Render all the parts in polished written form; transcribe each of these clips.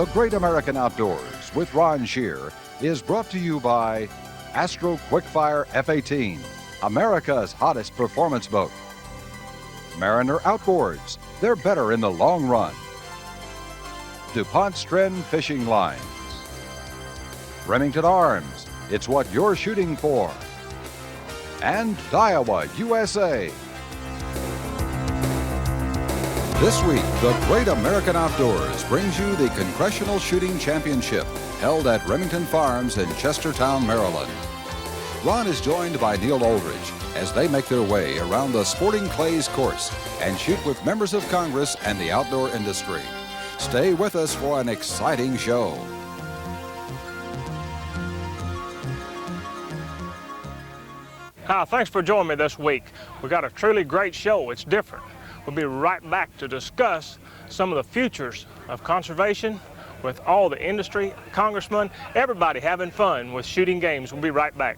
The Great American Outdoors with Ron Shear is brought to you by Astro Quickfire F-18, America's hottest performance boat. Mariner Outboards, they're better in the long run. DuPont Stren Fishing Lines. Remington Arms, it's what you're shooting for. And Daiwa USA. This week, the Great American Outdoors brings you the Congressional Shooting Championship held at Remington Farms in Chestertown, Maryland. Ron is joined by Neil Aldridge as they make their way around the Sporting Clays course and shoot with members of Congress and the outdoor industry. Stay with us for an exciting show. Hi, thanks for joining me this week. We got a truly great show. It's different. We'll be right back to discuss some of the futures of conservation with all the industry, congressmen, everybody having fun with shooting games. We'll be right back.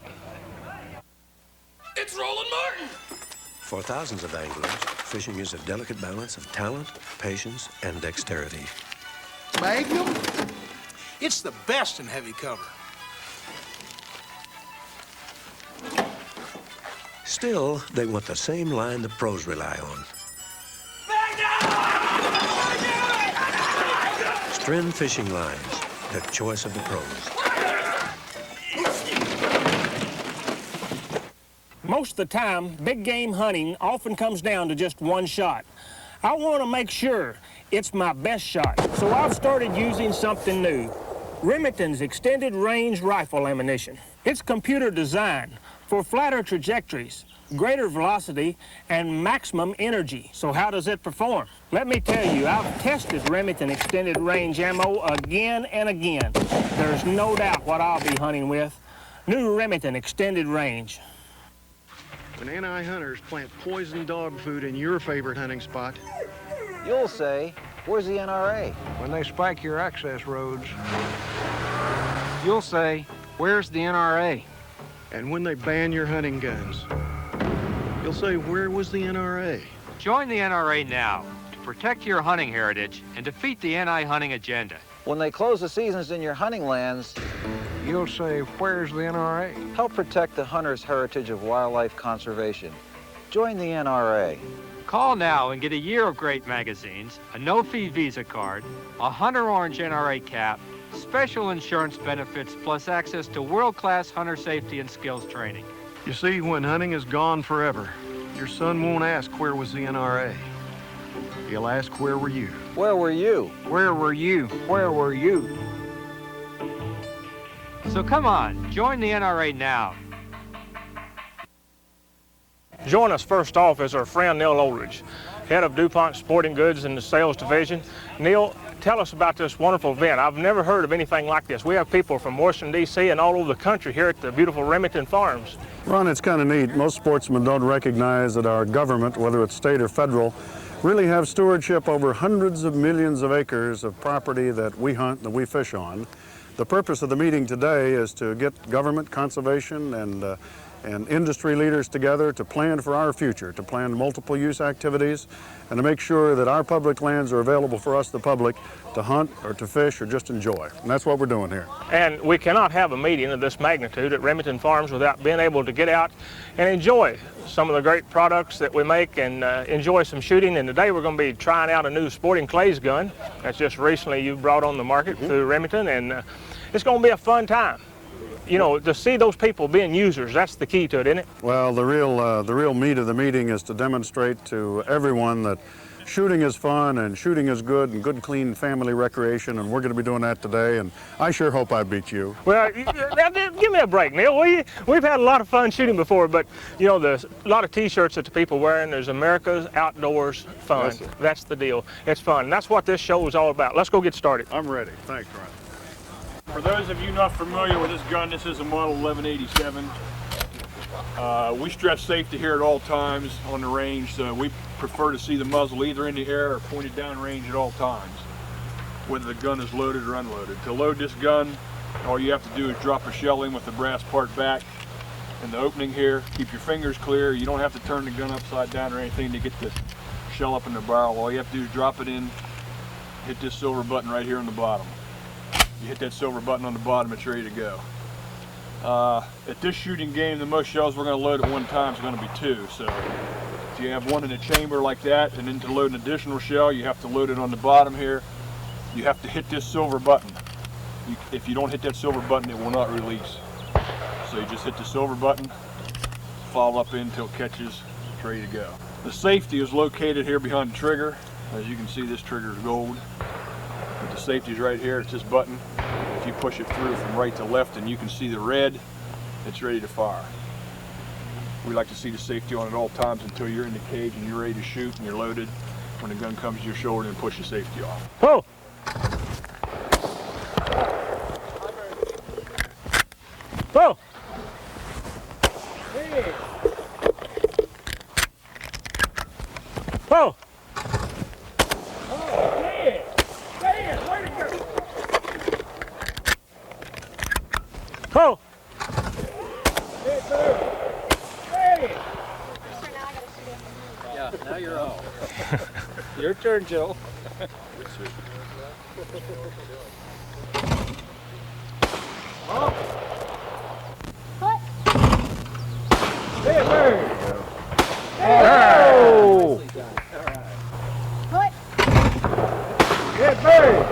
It's Roland Martin! For thousands of anglers, fishing is a delicate balance of talent, patience, and dexterity. Magnum? It's the best in heavy cover. Still, they want the same line the pros rely on. Stren Fishing Lines, the choice of the pros. Most of the time, big game hunting often comes down to just one shot. I want to make sure it's my best shot, so I've started using something new. Remington's extended range rifle ammunition. It's computer designed for flatter trajectories, greater velocity, and maximum energy. So how does it perform? Let me tell you, I've tested Remington extended range ammo again and again. There's no doubt what I'll be hunting with. New Remington extended range. When anti-hunters plant poison dog food in your favorite hunting spot, you'll say, where's the NRA? when they spike your access roads, You'll say, where's the NRA? and when they ban your hunting guns, you'll say, where was the NRA? Join the NRA now to protect your hunting heritage and defeat the anti-hunting agenda. When they close the seasons in your hunting lands, You'll say, where's the NRA? help protect the hunter's heritage of wildlife conservation. Join the NRA. Call now and get a year of great magazines, a no-fee Visa card, a Hunter Orange NRA cap, special insurance benefits, plus access to world-class hunter safety and skills training. You see, when hunting is gone forever, your son won't ask, where was the NRA? He'll ask, where were you? Where were you? Where were you? Where were you? So come on, join the NRA now. Join us first off is our friend Neil Aldridge, head of DuPont Sporting Goods in the sales division. Neil, tell us about this wonderful event. I've never heard of anything like this. We have people from Washington, D.C. and all over the country here at the beautiful Remington Farms. Ron, it's kind of neat. Most sportsmen don't recognize that our government, whether it's state or federal, really have stewardship over hundreds of millions of acres of property that we hunt and we fish on. The purpose of the meeting today is to get government, conservation, and industry leaders together to plan for our future, to plan multiple use activities, and to make sure that our public lands are available for us, the public, to hunt or to fish or just enjoy. And that's what we're doing here. And we cannot have a meeting of this magnitude at Remington Farms without being able to get out and enjoy some of the great products that we make and enjoy some shooting. And today we're going to be trying out a new Sporting Clays gun that's just recently you brought on the market through Remington, and it's going to be a fun time. You know, to see those people being users, that's the key to it, isn't it? Well, the real meat of the meeting is to demonstrate to everyone that shooting is fun and shooting is good and good, clean family recreation, and we're going to be doing that today, and I sure hope I beat you. Well, give me a break, Neil. We've had a lot of fun shooting before, but, you know, there's a lot of T-shirts that the people wearing. There's America's Outdoors Fun. That's the deal. It's fun, and that's what this show is all about. Let's go get started. I'm ready. Thanks, Ron. For those of you not familiar with this gun, this is a model 1187. We stress safety here at all times on the range, so we prefer to see the muzzle either in the air or pointed down range at all times, whether the gun is loaded or unloaded. To load this gun, all you have to do is drop a shell in with the brass part back in the opening here. Keep your fingers clear. You don't have to turn the gun upside down or anything to get the shell up in the barrel. All you have to do is drop it in, hit this silver button right here on the bottom. You hit that silver button on the bottom, it's ready to go. At this shooting game, the most shells we're going to load at one time is going to be 2. So if you have one in a chamber like that, and then to load an additional shell, you have to load it on the bottom here. You have to hit this silver button. If you don't hit that silver button, it will not release. So you just hit the silver button, follow up in until it catches, it's ready to go. The safety is located here behind the trigger. As you can see, this trigger is gold. But the safety is right here, it's this button. If you push it through from right to left and you can see the red, it's ready to fire. We like to see the safety on at all times until you're in the cage and you're ready to shoot and you're loaded. When the gun comes to your shoulder, then push the safety off. Whoa! Whoa! Whoa! Whoa! Yeah, now you're on. Your turn, Joe. Oh! Good bird!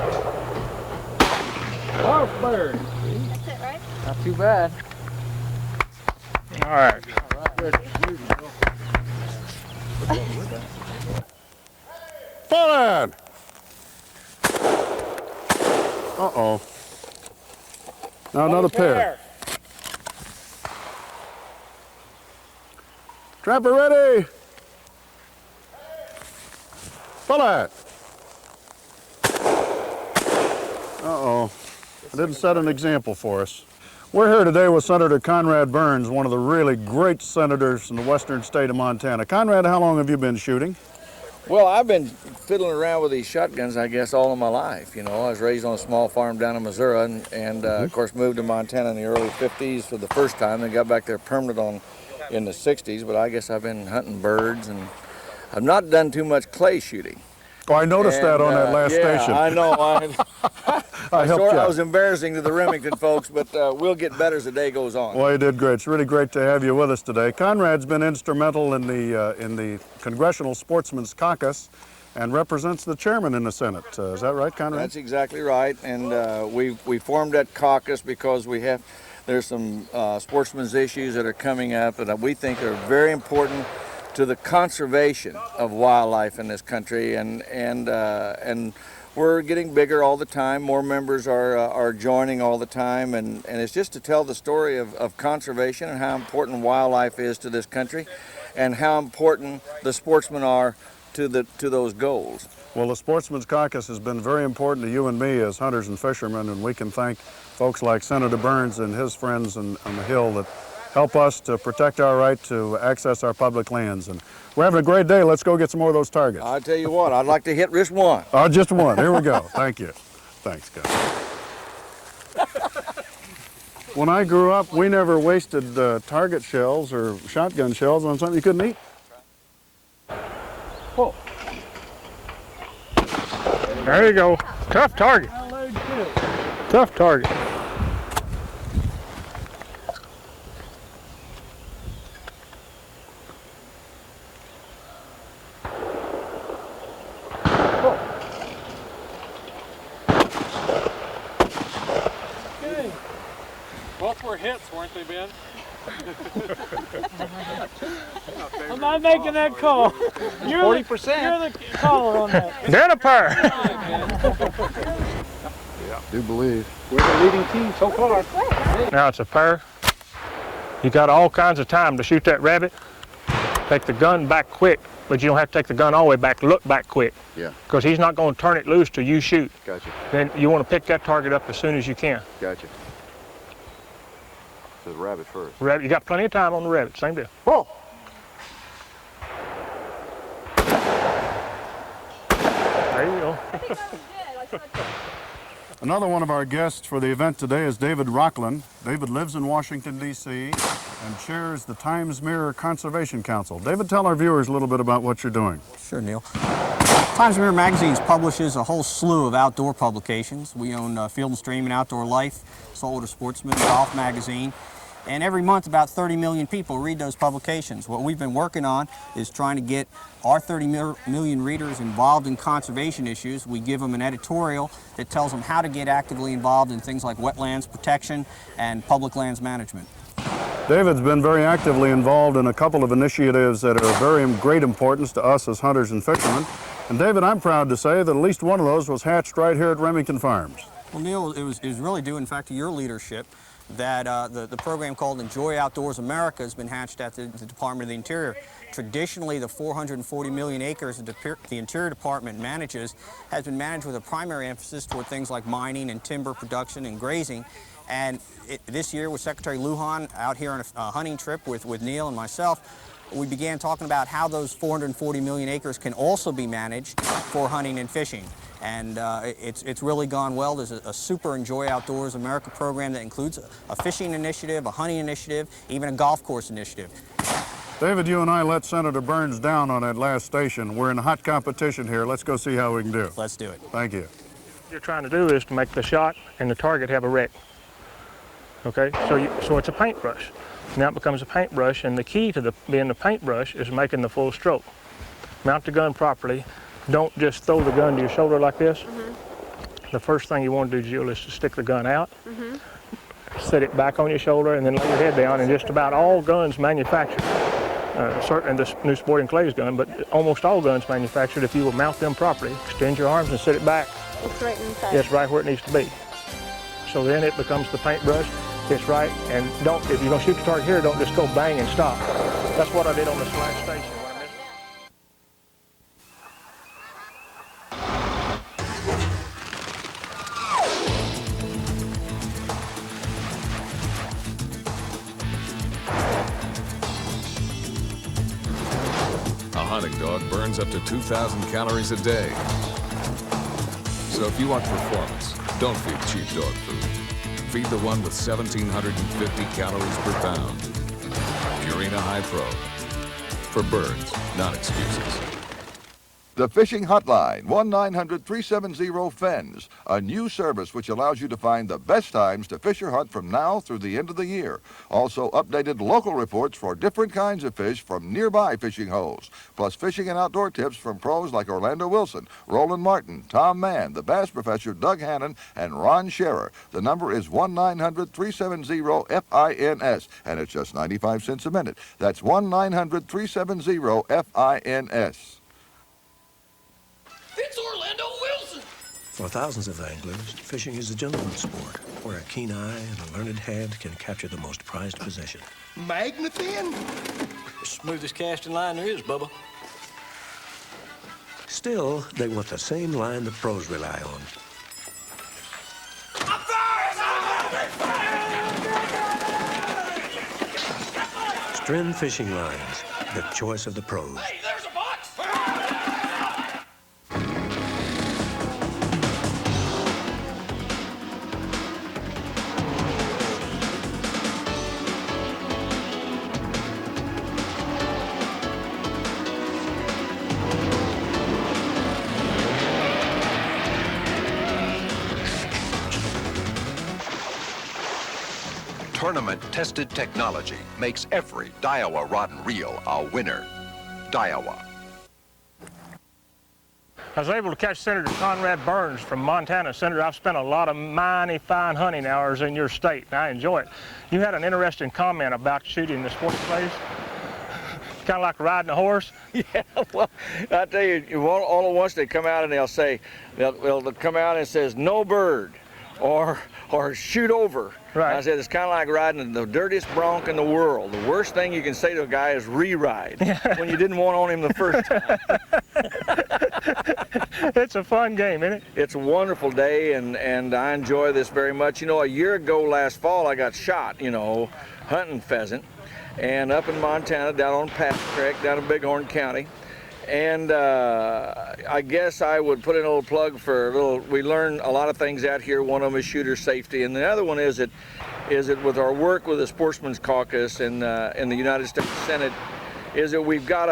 Off bird! That's it, right? Not too bad. All right. Forward! Uh-oh. Now another pair. Trapper ready! Bullet! Uh-oh. I didn't set an example for us. We're here today with Senator Conrad Burns, one of the really great senators in the western state of Montana. Conrad, how long have you been shooting? Well, I've been fiddling around with these shotguns, I guess, all of my life. You know, I was raised on a small farm down in Missouri and of course, moved to Montana in the early 50s for the first time and got back there permanent in the 60s. But I guess I've been hunting birds and I've not done too much clay shooting. Oh, I noticed that on that last station. I know. I helped you. I was embarrassing to the Remington folks, but we'll get better as the day goes on. Well, you did great. It's really great to have you with us today. Conrad's been instrumental in the Congressional Sportsman's Caucus and represents the chairman in the Senate. Is that right, Conrad? That's exactly right. And we formed that caucus because there's some sportsman's issues that are coming up that we think are very important to the conservation of wildlife in this country, and we're getting bigger all the time. More members are joining all the time, and it's just to tell the story of conservation and how important wildlife is to this country, and how important the sportsmen are to those goals. Well, the Sportsman's Caucus has been very important to you and me as hunters and fishermen, and we can thank folks like Senator Burns and his friends on the Hill that help us to protect our right to access our public lands. And we're having a great day. Let's go get some more of those targets. I'll tell you what, I'd like to hit just one. Oh, just one. Here we go. Thank you. Thanks, guys. When I grew up, we never wasted target shells or shotgun shells on something you couldn't eat. Whoa. There you go. Tough target. Tough target. Both were hits, weren't they, Ben? I'm not making that call. You're 40%. You're the caller on that. Then a pair. Yeah, do believe. We're the leading team so far. Now it's a pair. You got all kinds of time to shoot that rabbit. Take the gun back quick, but you don't have to take the gun all the way back. Look back quick. Yeah. Because he's not going to turn it loose till you shoot. Gotcha. Then you want to pick that target up as soon as you can. Gotcha. So the rabbit first. Rabbit, you got plenty of time on the rabbit. Same deal. Whoa! There you go. Another one of our guests for the event today is David Rockland. David lives in Washington, D.C. and chairs the Times Mirror Conservation Council. David, tell our viewers a little bit about what you're doing. Sure, Neil. Times-Mirror Magazine publishes a whole slew of outdoor publications. We own Field & Stream and Outdoor Life, Saltwater Sportsman, Golf Magazine, and every month about 30 million people read those publications. What we've been working on is trying to get our 30 million readers involved in conservation issues. We give them an editorial that tells them how to get actively involved in things like wetlands protection and public lands management. David's been very actively involved in a couple of initiatives that are of very great importance to us as hunters and fishermen. And David, I'm proud to say that at least one of those was hatched right here at Remington Farms. Well, Neil, it was really due, in fact, to your leadership that the program called Enjoy Outdoors America has been hatched at the Department of the Interior. Traditionally, the 440 million acres that the Interior Department manages has been managed with a primary emphasis toward things like mining and timber production and grazing. And this year, with Secretary Lujan out here on a hunting trip with Neil and myself, we began talking about how those 440 million acres can also be managed for hunting and fishing. And it's really gone well. There's a super Enjoy Outdoors America program that includes a fishing initiative, a hunting initiative, even a golf course initiative. David, you and I let Senator Burns down on that last station. We're in a hot competition here. Let's go see how we can do. Let's do it. Thank you. What you're trying to do is to make the shot and the target have a wreck. Okay, so it's a paintbrush. Now it becomes a paintbrush, and the key to being the paintbrush is making the full stroke. Mount the gun properly. Don't just throw the gun to your shoulder like this. The first thing you want to do, Jill, is to stick the gun out, set it back on your shoulder, and then lay your head down. And just about all guns manufactured, certainly this new sporting clays gun, but almost all guns manufactured, if you will mount them properly, extend your arms and set it back. It's right inside. It's right where it needs to be. So then it becomes the paintbrush. It's right, and if you're going to shoot the target here, don't just go bang and stop. That's what I did on this last station. A hunting dog burns up to 2,000 calories a day. So if you want performance, don't feed cheap dog food. Feed the one with 1,750 calories per pound. Purina High Pro. For birds, not excuses. The Fishing Hotline, 1-900-370-FENS, a new service which allows you to find the best times to fish or hunt from now through the end of the year. Also updated local reports for different kinds of fish from nearby fishing holes, plus fishing and outdoor tips from pros like Orlando Wilson, Roland Martin, Tom Mann, the Bass Professor Doug Hannon, and Ron Scherer. The number is 1-900-370-FINS, and it's just 95 cents a minute. That's 1-900-370-FINS. It's Orlando Wilson! For thousands of anglers, fishing is a gentleman's sport, where a keen eye and a learned hand can capture the most prized possession. Magnafin? The smoothest casting line there is, Bubba. Still, they want the same line the pros rely on. Stren Fishing Lines, the choice of the pros. Hey, there's a box! Tournament-tested technology makes every Daiwa rod and reel a winner. Daiwa. I was able to catch Senator Conrad Burns from Montana. Senator, I've spent a lot of mighty fine hunting hours in your state, and I enjoy it. You had an interesting comment about shooting the sports clays. Kind of like riding a horse. Yeah, well, I tell you, all at once they come out and they'll say, they'll come out and it says, no bird, or shoot over. Right. I said, it's kind of like riding the dirtiest bronc in the world. The worst thing you can say to a guy is re-ride when you didn't want on him the first time. It's a fun game, isn't it? It's a wonderful day, and I enjoy this very much. You know, a year ago last fall, I got shot, hunting pheasant, and up in Montana, down on Pass Creek, down in Bighorn County. And I guess I would put in a little plug for we learn a lot of things out here. One of them is shooter safety, and the other one is that with our work with the Sportsman's Caucus in the United States Senate, is that we've got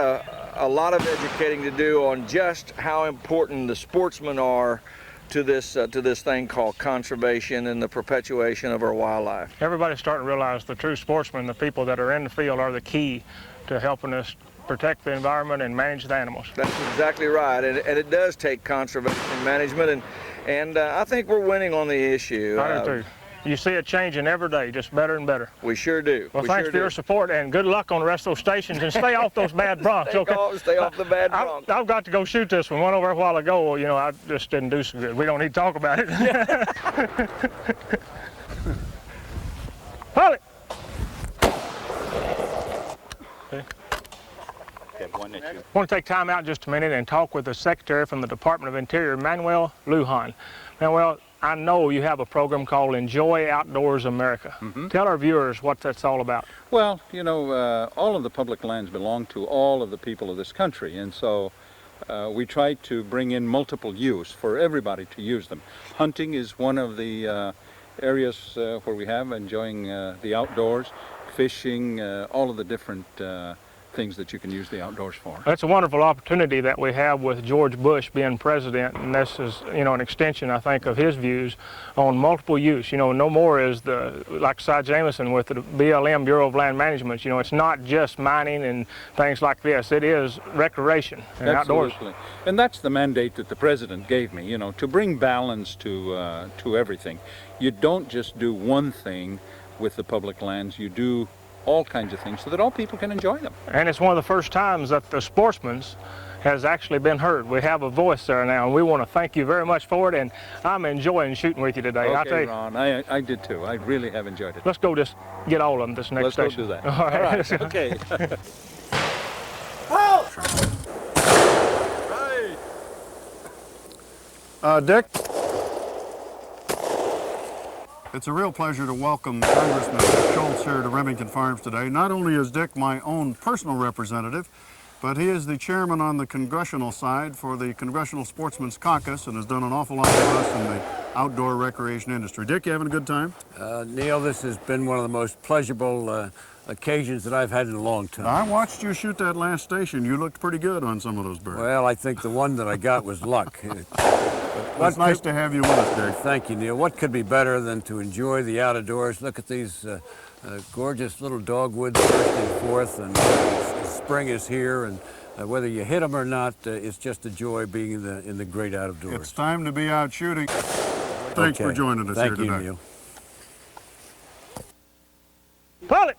a lot of educating to do on just how important the sportsmen are to this thing called conservation and the perpetuation of our wildlife. Everybody's starting to realize the true sportsmen, the people that are in the field, are the key to helping us protect the environment and manage the animals. That's exactly right, and it does take conservation management, and I think we're winning on the issue. I do too. You see it changing every day, just better and better. We sure do. Well, thanks for your support, and good luck on the rest of those stations, and stay off those bad broncs, okay? Stay off the bad broncs. I've got to go shoot this one. Went over a while ago, you know, I just didn't do so good. We don't need to talk about it. Hold it! Okay. I want to take time out just a minute and talk with the Secretary from the Department of Interior, Manuel Lujan. Manuel, I know you have a program called Enjoy Outdoors America. Tell our viewers what that's all about. Well, you know, all of the public lands belong to all of the people of this country, and so we try to bring in multiple use for everybody to use them. Hunting is one of the areas where we have enjoying the outdoors, fishing, all of the different things that you can use the outdoors for. That's a wonderful opportunity that we have with George Bush being president, and this is, you know, an extension, I think, of his views on multiple use. You know, no more is like Cy Jamison with the BLM, Bureau of Land Management, you know, it's not just mining and things like this. It is recreation and outdoors. Absolutely. And that's the mandate that the president gave me, you know, to bring balance to everything. You don't just do one thing with the public lands, you do all kinds of things so that all people can enjoy them. And it's one of the first times that the sportsman's has actually been heard. We have a voice there now, and we want to thank you very much for it, and I'm enjoying shooting with you today. Okay, I'll tell you. Ron, I did too. I really have enjoyed it. Let's go just get all of them this next station. Let's go do that. All right. All right. Okay. Dick? It's a real pleasure to welcome Congressman Schultz here to Remington Farms today. Not only is Dick my own personal representative, but he is the chairman on the Congressional side for the Congressional Sportsman's Caucus and has done an awful lot for us in the outdoor recreation industry. Dick, you having a good time? Neil, this has been one of the most pleasurable occasions that I've had in a long time. I watched you shoot that last station. You looked pretty good on some of those birds. Well, I think the one that I got was luck. It's nice to have you with us, Dick. Thank you, Neil. What could be better than to enjoy the outdoors? Look at these gorgeous little dogwoods bursting forth, and spring is here, and whether you hit them or not, it's just a joy being in the great outdoors. It's time to be out shooting. Thanks for joining us here today. Thank you, Neil. Pull it!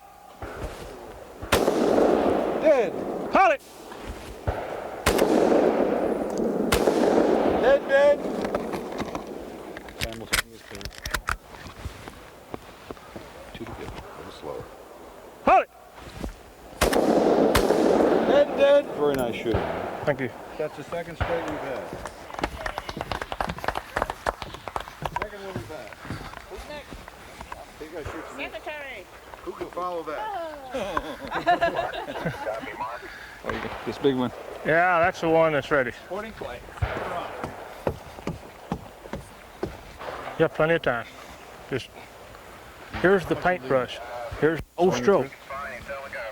Dead. Pull it! Dead. Simultaneous kill. Two to kill. A little slower. Pull it! Dead. Very nice shooting. Thank you. That's the second straight we've had. Second one we've had. Who's next? I think I shoot some. Secretary. Who can follow that? Copy, Mark. Oh, you got this big one. Yeah, that's the one that's ready. Pointing play. You have plenty of time. Just, here's the paintbrush. Here's old stroke.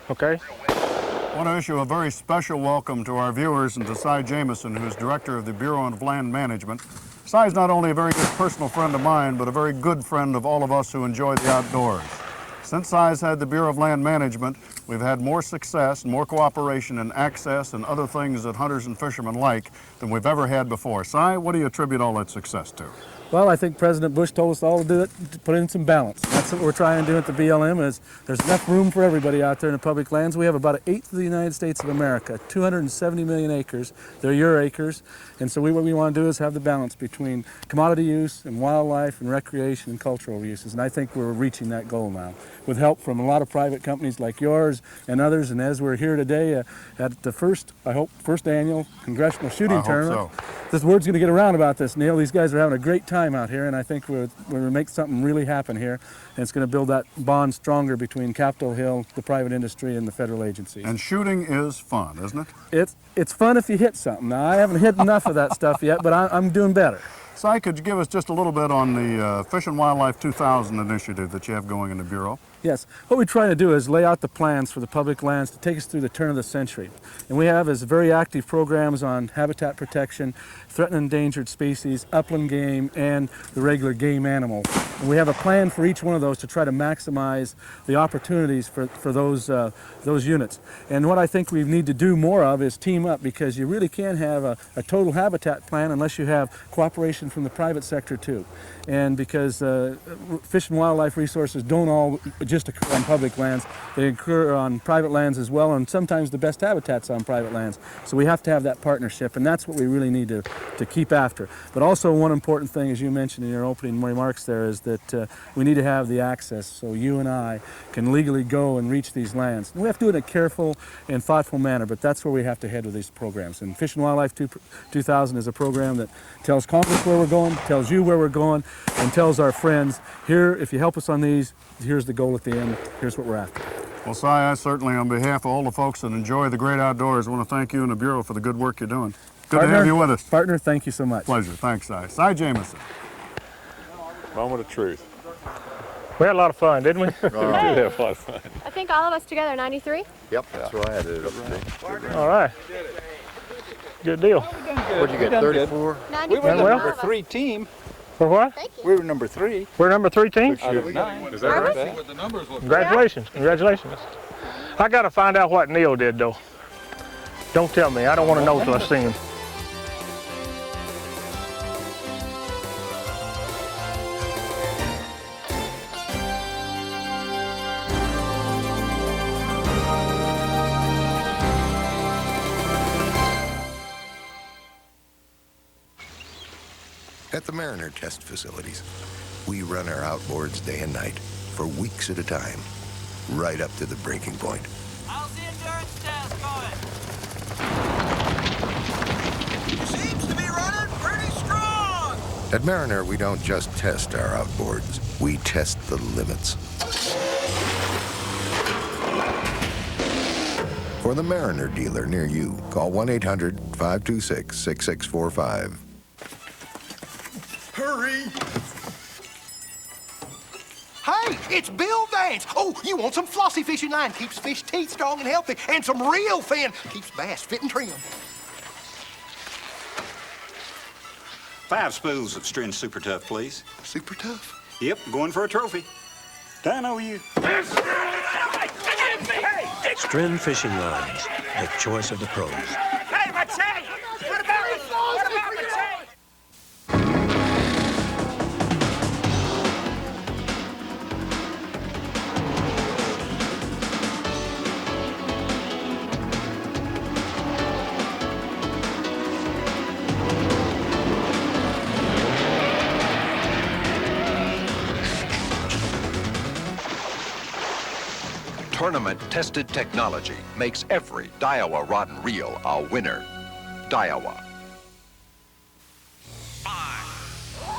Okay? I want to issue a very special welcome to our viewers and to Cy Jamison, who is director of the Bureau of Land Management. Cy's not only a very good personal friend of mine, but a very good friend of all of us who enjoy the outdoors. Since Cy's had the Bureau of Land Management, we've had more success, more cooperation and access and other things that hunters and fishermen like than we've ever had before. Cy, what do you attribute all that success to? Well, I think President Bush told us all to do it, to put in some balance. That's what we're trying to do at the BLM, is there's enough room for everybody out there in the public lands. We have about an eighth of the United States of America, 270 million acres. They're your acres. And so what we want to do is have the balance between commodity use and wildlife and recreation and cultural uses. And I think we're reaching that goal now with help from a lot of private companies like yours and others. And as we're here today at the first annual Congressional Shooting Tournament, this word's going to get around about this, Neil. These guys are having a great time out here, and I think we're going to make something really happen here, and it's going to build that bond stronger between Capitol Hill, the private industry, and the federal agencies. And shooting is fun, isn't it? It's fun if you hit something. Now, I haven't hit enough of that stuff yet, but I'm doing better. Si, could you give us just a little bit on the Fish and Wildlife 2000 initiative that you have going in the Bureau? Yes, what we try to do is lay out the plans for the public lands to take us through the turn of the century. And we have is very active programs on habitat protection, threatened and endangered species, upland game, and the regular game animals. And we have a plan for each one of those to try to maximize the opportunities for those units. And what I think we need to do more of is team up, because you really can't have a total habitat plan unless you have cooperation from the private sector too. And because fish and wildlife resources don't all just occur on public lands, they occur on private lands as well, and sometimes the best habitat's on private lands. So we have to have that partnership, and that's what we really need to keep after. But also one important thing, as you mentioned in your opening remarks there, is that we need to have the access so you and I can legally go and reach these lands. And we have to do it in a careful and thoughtful manner, but that's where we have to head with these programs. And Fish and Wildlife 2000 is a program that tells Congress where we're going, tells you where we're going, and tells our friends, here, if you help us on these, here's the goal at the end, here's what we're after. Well, Si, I certainly, on behalf of all the folks that enjoy the great outdoors, want to thank you and the Bureau for the good work you're doing. Good to have you with us. Partner, thank you so much. Pleasure. Thanks, Si. Si Jamison. Moment of truth. We had a lot of fun, didn't we? We did have a lot of fun. I think all of us together, 93? Yep, that's what I had it up to. All right. Good deal. What'd you get, 34? We were the Well, number 3 team. For what? We were number 3. We're number 3 team? Out of 9. Is that right? Congratulations. Congratulations. I got to find out what Neil did, though. Don't tell me. I don't want to know till I see him. At the Mariner test facilities, we run our outboards day and night for weeks at a time, right up to the breaking point. How's the endurance test going? Seems to be running pretty strong. At Mariner, we don't just test our outboards, we test the limits. For the Mariner dealer near you, call 1-800-526-6645. Hurry! Hey, it's Bill Vance. Oh, you want some flossy fishing line? Keeps fish teeth strong and healthy, and some real fin. Keeps bass fit and trim. 5 spools of Strin Super Tough, please. Super Tough? Yep, going for a trophy. Done, you. Strin fishing lines, the choice of the pros. Hey, my chain! What about my chain? Tournament-tested technology makes every Daiwa rod and reel a winner. Daiwa. 5, 4,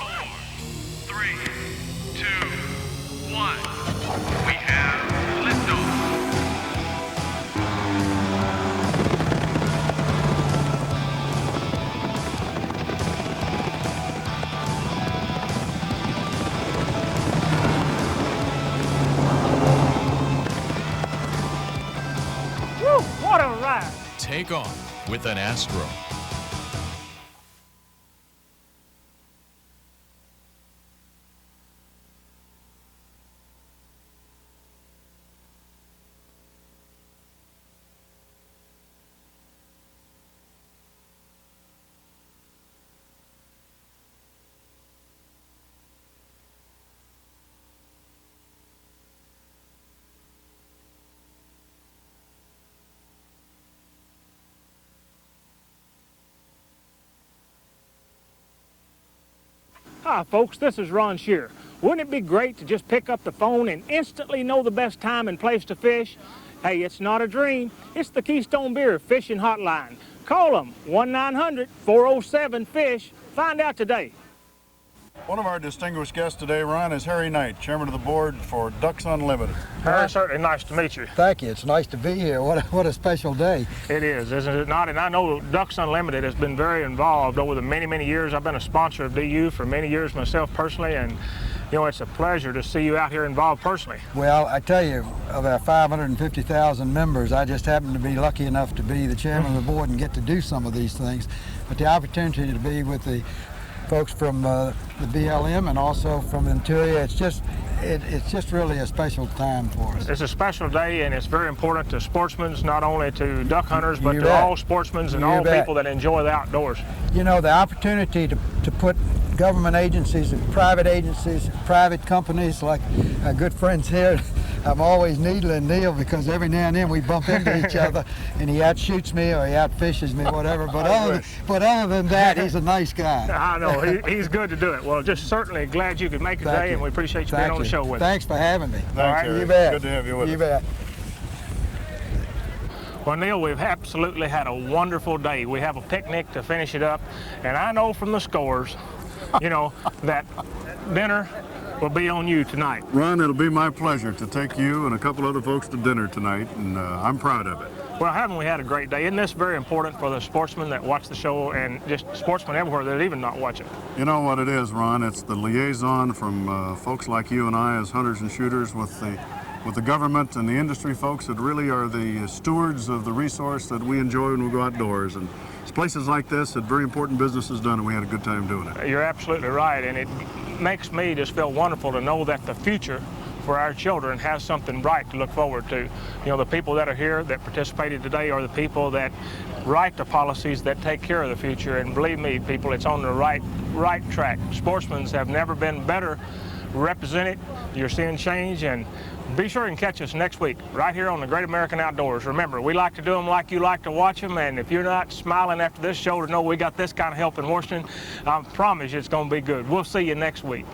3, 2, 1. We have liftoff. Woo, what a ride. Take off with an Astro. Hi, folks, this is Ron Shear. Wouldn't it be great to just pick up the phone and instantly know the best time and place to fish? Hey, it's not a dream. It's the Keystone Beer Fishing Hotline. Call them 1-900-407-FISH. Find out today. One of our distinguished guests today, Ron, is Harry Knight, chairman of the board for Ducks Unlimited. Harry, certainly nice to meet you. Thank you. It's nice to be here. What a special day. It is, isn't it not? And I know Ducks Unlimited has been very involved over the many, many years. I've been a sponsor of DU for many years myself personally, and you know, it's a pleasure to see you out here involved personally. Well, I tell you, of our 550,000 members, I just happen to be lucky enough to be the chairman of the board and get to do some of these things. But the opportunity to be with the folks from the BLM and also from Interior, it's just really a special time for us. It's a special day, and it's very important to sportsmen, not only to duck hunters, but to all sportsmen and all people that enjoy the outdoors. You know, the opportunity to put government agencies and private companies like our good friends here, I'm always needling Neil because every now and then we bump into each other and he outshoots me or he outfishes me, whatever. But other than that, he's a nice guy. I know, he's good to do it. Well, just certainly glad you could make it today, and we appreciate you being on the show with us. Thanks for having me. All right, you bet. Good to have you with us. You bet. Well, Neil, we've absolutely had a wonderful day. We have a picnic to finish it up, and I know from the scores, you know, that dinner will be on you tonight. Ron, it'll be my pleasure to take you and a couple other folks to dinner tonight, and I'm proud of it. Well, haven't we had a great day? Isn't this very important for the sportsmen that watch the show and just sportsmen everywhere that even not watch it? You know what it is, Ron? It's the liaison from folks like you and I as hunters and shooters with the government and the industry folks that really are the stewards of the resource that we enjoy when we go outdoors. And it's places like this that very important business is done, and we had a good time doing it. You're absolutely right, and it makes me just feel wonderful to know that the future for our children has something bright to look forward to. You know, the people that are here that participated today are the people that write the policies that take care of the future, and believe me, people, it's on the right track. Sportsmen have never been better represented. You're seeing change, and be sure and catch us next week right here on the Great American Outdoors. Remember, we like to do them like you like to watch them, and if you're not smiling after this show to know we got this kind of help in Washington, I promise you it's going to be good. We'll see you next week.